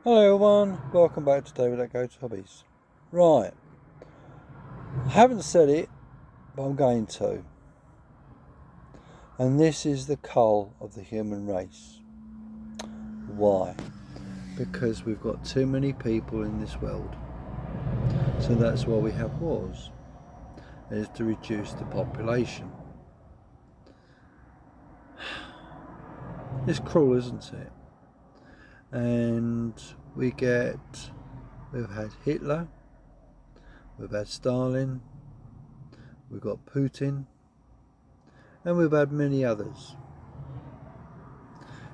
Hello everyone, welcome back to David at Goats Hobbies. Right, I haven't said it, but I'm going to. And this is the cull of the human race. Why? Because we've got too many people in this world. So that's why we have wars. It is to reduce the population. It's cruel, isn't it? And we've had Hitler, we've had Stalin, we've got Putin, and we've had many others.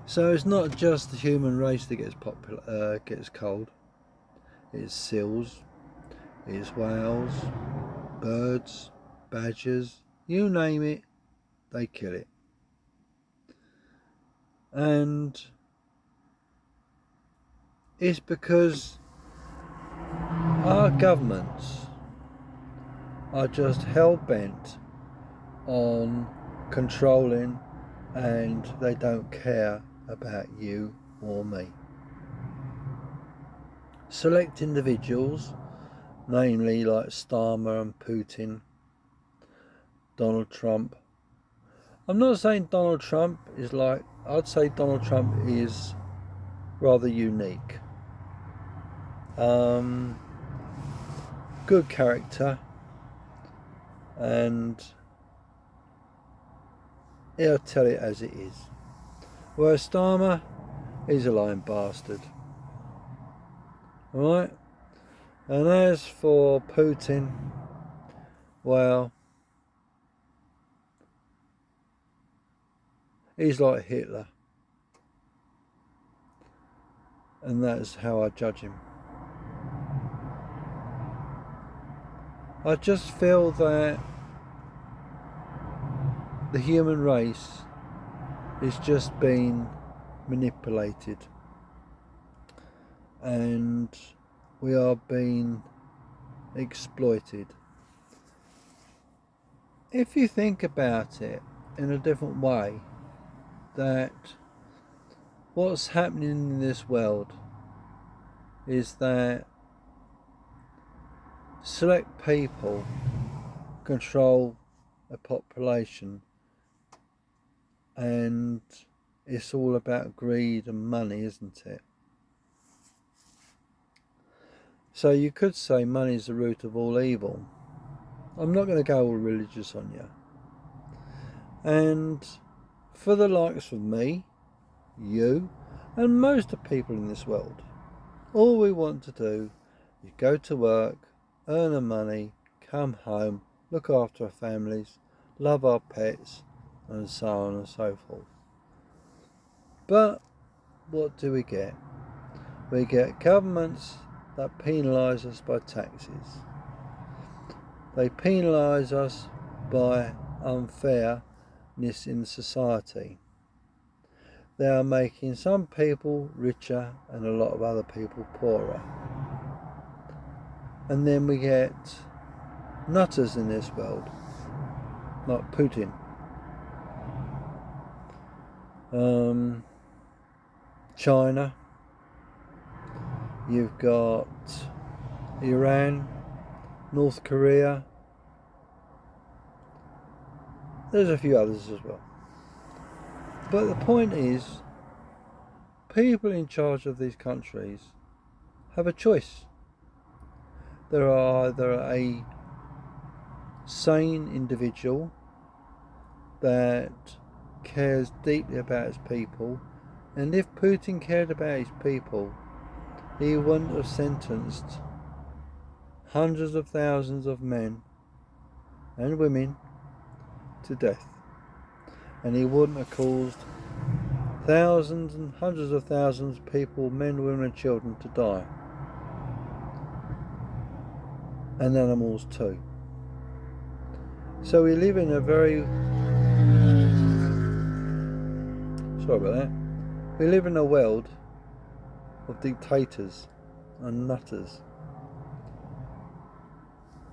So it's not just the human race that gets cold. It's seals, it's whales, birds, badgers, you name it, they kill it. And it's because our governments are just hell-bent on controlling, and they don't care about you or me. Select individuals, namely like Starmer and Putin, Donald Trump. I'm not saying Donald Trump is I'd say Donald Trump is rather unique. Good character, and he'll tell it as it is. Whereas Starmer, he's a lying bastard. Alright? And as for Putin, well, he's like Hitler. And that's how I judge him. I just feel that the human race is just being manipulated, and we are being exploited. If you think about it in a different way, that what's happening in this world is that select people control a population, and it's all about greed and money, isn't it? So you could say money is the root of all evil. I'm not going to go all religious on you. And for the likes of me, you, and most of the people in this world, all we want to do is go to work, earn our money, come home, look after our families, love our pets, and so on and so forth. But what do we get? We get governments that penalise us by taxes. They penalise us by unfairness in society. They are making some people richer and a lot of other people poorer. And then we get nutters in this world, like Putin. China. You've got Iran, North Korea. There's a few others as well. But the point is, people in charge of these countries have a choice. There are either a sane individual that cares deeply about his people, and if Putin cared about his people, he wouldn't have sentenced hundreds of thousands of men and women to death, and he wouldn't have caused thousands and hundreds of thousands of people, men, women and children, to die, and animals too. So we live in a very we live in a world of dictators and nutters.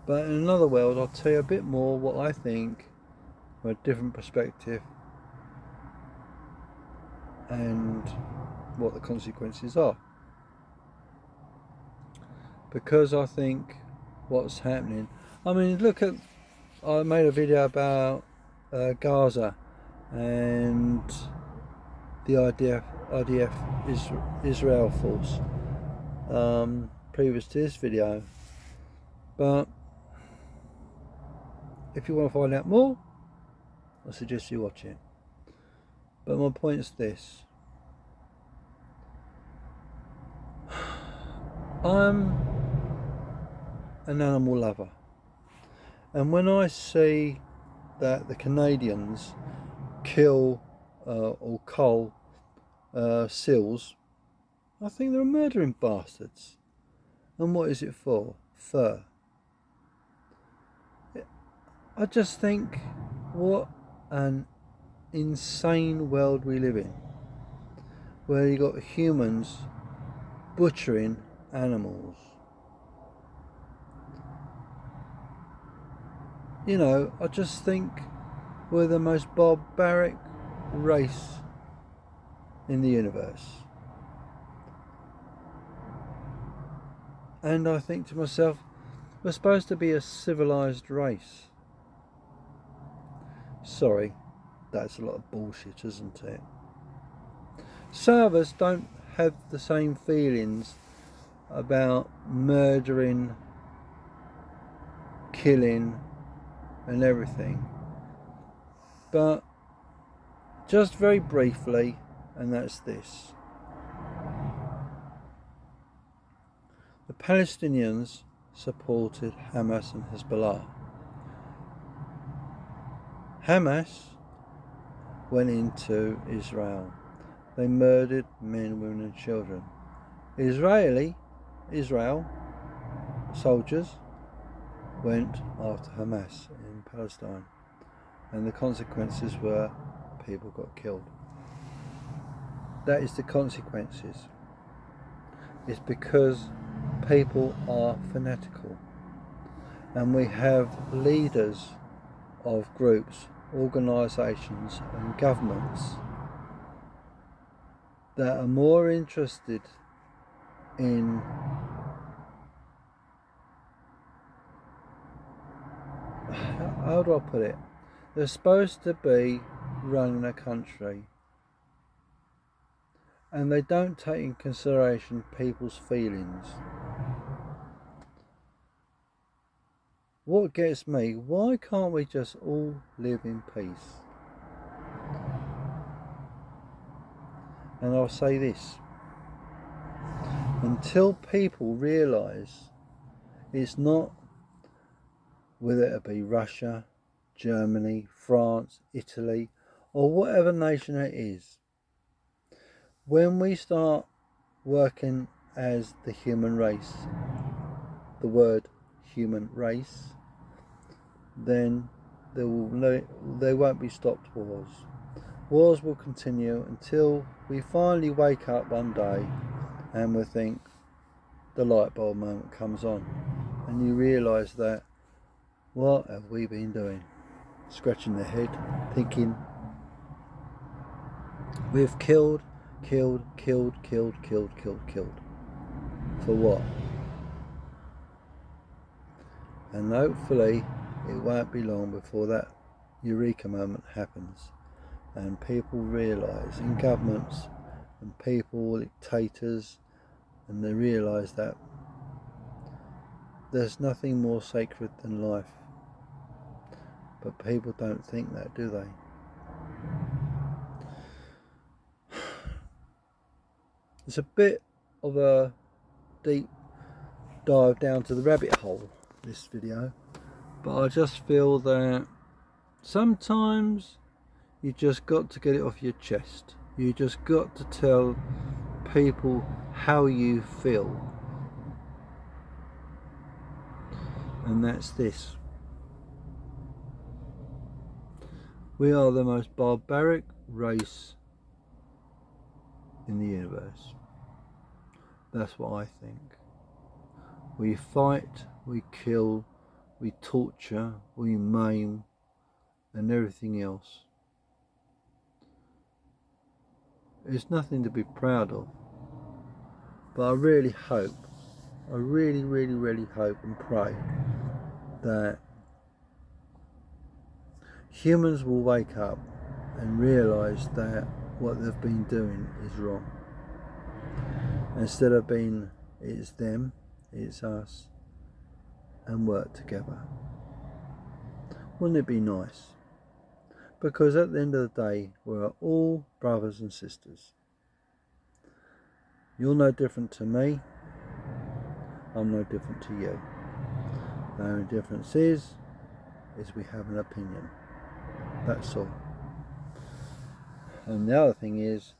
But in another world, I'll tell you a bit more what I think from a different perspective and what the consequences are. because I think what's happening. I mean, I made a video about Gaza and the IDF Israel force previous to this video, but if you want to find out more, I suggest you watch it. But my point is this: I'm an animal lover, and when I see that the Canadians kill or cull seals, I think they're murdering bastards. And what is it for? Fur. I just think, what an insane world we live in, where you got humans butchering animals. You know, I just think we're the most barbaric race in the universe. And I think to myself, we're supposed to be a civilized race. Sorry, that's a lot of bullshit, isn't it? Some of us don't have the same feelings about murdering, killing and everything. But just very briefly, and that's this. The Palestinians supported Hamas and Hezbollah. Hamas went into Israel. They murdered men, women and children. Israel soldiers went after Hamas in Palestine, and the consequences were people got killed. That is the consequences. It's because people are fanatical, and we have leaders of groups, organisations and governments that are more interested in how do I put it? They're supposed to be running a country, and they don't take in consideration people's feelings. What gets me, why can't we just all live in peace? And I'll say this: until people realise it's not, whether it be Russia, Germany, France, Italy, or whatever nation it is, when we start working as the human race, the word human race, then there won't be stopped wars. Wars will continue until we finally wake up one day and we think the light bulb moment comes on, and you realise that, what have we been doing? Scratching their head, thinking, we've killed. For what? And hopefully it won't be long before that eureka moment happens, and people realise, in governments and people, dictators, and they realise that there's nothing more sacred than life. But people don't think that, do they? It's a bit of a deep dive down to the rabbit hole, this video, but I just feel that sometimes you just got to get it off your chest. You just got to tell people how you feel, and that's this: we are the most barbaric race in the universe. That's what I think. We fight, we kill, we torture, we maim, and everything else. It's nothing to be proud of, but I really hope I really, really, really hope and pray that humans will wake up and realise that what they've been doing is wrong. Instead of being it's them, it's us, and work together. Wouldn't it be nice? Because at the end of the day, we're all brothers and sisters. You're no different to me, I'm no different to you. The only difference is we have an opinion. That's all. And the other thing is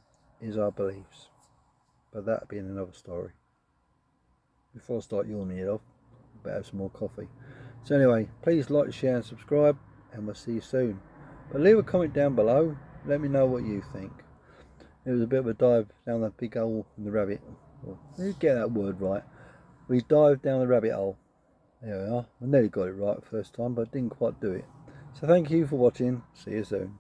our beliefs. But that'll be in another story. Before I start yawning it off, I better have some more coffee. So anyway, please like, share and subscribe, and we'll see you soon. But leave a comment down below, let me know what you think. It was a bit of a dive down that big hole in the rabbit. Well, let me get that word right. We dived down the rabbit hole. There we are. I nearly got it right the first time, but I didn't quite do it. So thank you for watching. See you soon.